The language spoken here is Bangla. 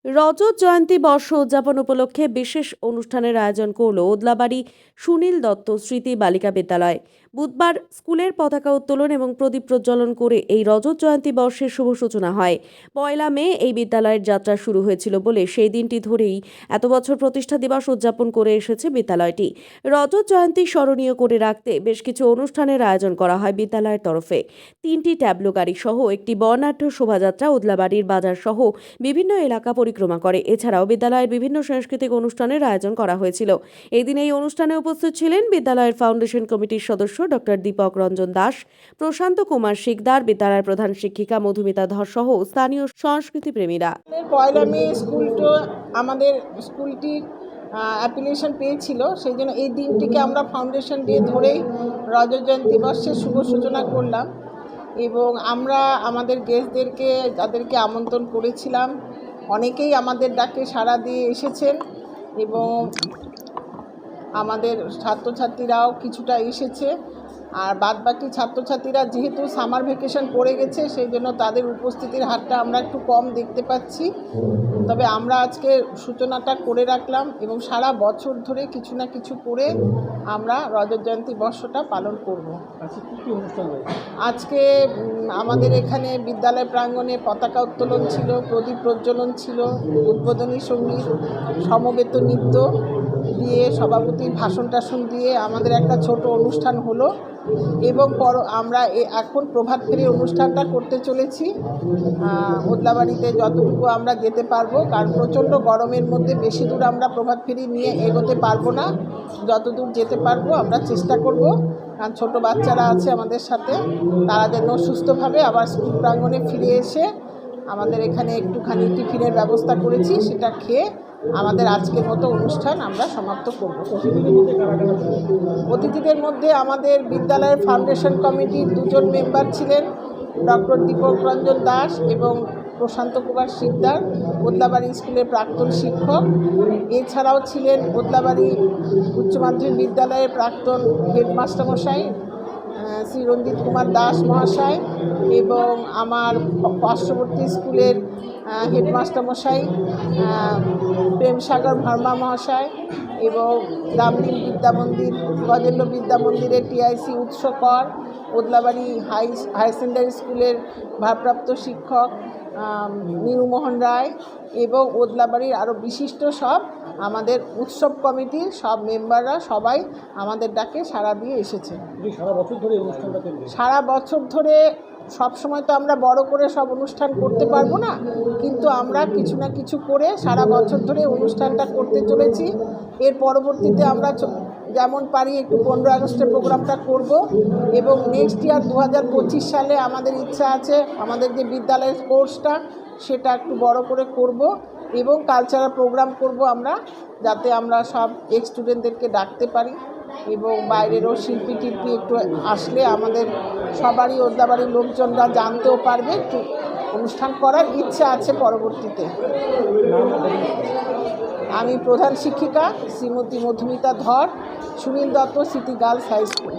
রজত জয়ন্তী বর্ষ উদযাপন উপলক্ষে বিশেষ অনুষ্ঠানের আয়োজন করল ওদলাবাড়ি সুনীল দত্ত স্মৃতি বালিকা বিদ্যালয়। বুধবার স্কুলের পতাকা উত্তোলন এবং প্রদীপ প্রজ্বলন করে এই রজত জয়ন্তী বর্ষের শুভ সূচনা হয়। 1 মে এই বিদ্যালয়ের যাত্রা শুরু হয়েছিল বলে সেই দিনটি ধরেই এত বছর প্রতিষ্ঠা দিবস উদযাপন করে এসেছে বিদ্যালয়টি। রজত জয়ন্তী স্মরণীয় করে রাখতে বেশ কিছু অনুষ্ঠানের আয়োজন করা হয় বিদ্যালয়ের তরফে। 3টি ট্যাবলো গাড়ি সহ একটি বর্ণাঢ্য শোভাযাত্রা ওদলাবাড়ির বাজার সহ বিভিন্ন এলাকা পরিক্রমা করে। এছাড়াও বিদ্যালয়ের বিভিন্ন সাংস্কৃতিক অনুষ্ঠানের আয়োজন করা হয়েছিল। এই দিন এই অনুষ্ঠানে উপস্থিত ছিলেন বিদ্যালয়ের ফাউন্ডেশন কমিটির সদস্য ডক্টর দীপক রঞ্জন দাস, প্রশান্ত কুমার শিকদার, বিদ্যালয়ের প্রধান শিক্ষিকা মধুমিতা ধর সহ স্থানীয় সংস্কৃতি প্রেমীরা। 1 মে আমাদের স্কুলটি অ্যাপ্লিকেশন পেয়েছিল, সেই জন্য এই দিনটিকে আমরা ফাউন্ডেশন ডে ধরেই রজত জয়ন্তী বর্ষের শুভ সূচনা করলাম। এবং আমরা আমাদের গেস্টদেরকে যাদেরকে আমন্ত্রণ করেছিলাম অনেকেই আমাদের ডাকে সাড়া দিয়ে এসেছেন এবং আমাদের ছাত্রছাত্রীরাও কিছুটা এসেছে। আর বাদবাকি ছাত্রছাত্রীরা যেহেতু সামার ভ্যাকেশন পড়ে গেছে সেই জন্য তাদের উপস্থিতির হারটা আমরা একটু কম দেখতে পাচ্ছি। তবে আমরা আজকে সূচনাটা করে রাখলাম এবং সারা বছর ধরে কিছু না কিছু করে আমরা রজত জয়ন্তী বর্ষটা পালন করব। আজকে আমাদের এখানে বিদ্যালয় প্রাঙ্গণে পতাকা উত্তোলন ছিল, প্রদীপ প্রজ্বলন ছিল, উদ্বোধনী সঙ্গীত, সমবেত নৃত্য দিয়ে সভাপতির ভাষণ টাষণ দিয়ে আমাদের একটা ছোট অনুষ্ঠান হলো এবং আমরা এখন প্রভাত ফেরি অনুষ্ঠানটা করতে চলেছি। ওদলাবাড়িতে যতটুকু আমরা যেতে পারবো, কারণ প্রচণ্ড গরমের মধ্যে বেশি দূর আমরা প্রভাত ফেরি নিয়ে এগোতে পারবো না। যতদূর যেতে পারবো আমরা চেষ্টা করব, কারণ ছোটো বাচ্চারা আছে আমাদের সাথে, তারা যেন সুস্থভাবে আবার স্কুল প্রাঙ্গণে ফিরে এসে আমাদের এখানে একটুখানি টিফিনের ব্যবস্থা করেছি, সেটা খেয়ে আমাদের আজকের মতো অনুষ্ঠান আমরা সমাপ্ত করব। অতিথিদের মধ্যে আমাদের বিদ্যালয়ের ফাউন্ডেশন কমিটির 2জন মেম্বার ছিলেন, ডক্টর দীপক রঞ্জন দাস এবং প্রশান্ত কুমার শিকদার, ওদলাবাড়ি স্কুলের প্রাক্তন শিক্ষক। এছাড়াও ছিলেন ওদলাবাড়ি উচ্চ মাধ্যমিক বিদ্যালয়ের প্রাক্তন হেডমাস্টারমশাই শ্রী রঞ্জিত কুমার দাস মহাশয় এবং আমার পার্শ্ববর্তী স্কুলের হেডমাস্টারমশাই প্রেমসাগর ভার্মা মহাশয় এবং রামলীল বিদ্যামন্দির গজেন্দ্র বিদ্যামন্দিরের টিআইসি উৎস কর, ওদলাবাড়ি হাই সেকেন্ডারি স্কুলের ভারপ্রাপ্ত শিক্ষক নীরুমোহন রায় এবং ওদলাবাড়ির আরও বিশিষ্ট সব আমাদের উৎসব কমিটির সব মেম্বাররা সবাই আমাদের ডাকে সাড়া দিয়ে এসেছে। সারা বছর ধরে সব সময় তো আমরা বড় করে সব অনুষ্ঠান করতে পারবো না, কিন্তু আমরা কিছু না কিছু করে সারা বছর ধরে অনুষ্ঠানটা করতে চলেছি। এর পরবর্তীতে আমরা যেমন পারি একটু 15 আগস্টের প্রোগ্রামটা করব এবং নেক্সট ইয়ার 2025 সালে আমাদের ইচ্ছা আছে আমাদের যে বিদ্যালয়ের কোর্সটা সেটা একটু বড় করে করব এবং কালচারাল প্রোগ্রাম করব আমরা, যাতে আমরা সব এক্স স্টুডেন্টদেরকে ডাকতে পারি এবং বাইরেরও শিল্পী টিল্পী একটু আসলে আমাদের সবারই ওদলাবাড়ির লোকজনরা জানতেও পারবে, একটু অনুষ্ঠান করার ইচ্ছা আছে পরবর্তীতে। আমি প্রধান শিক্ষিকা Shrimati Madhumita Dhar, Sunil Dutt city girls high school.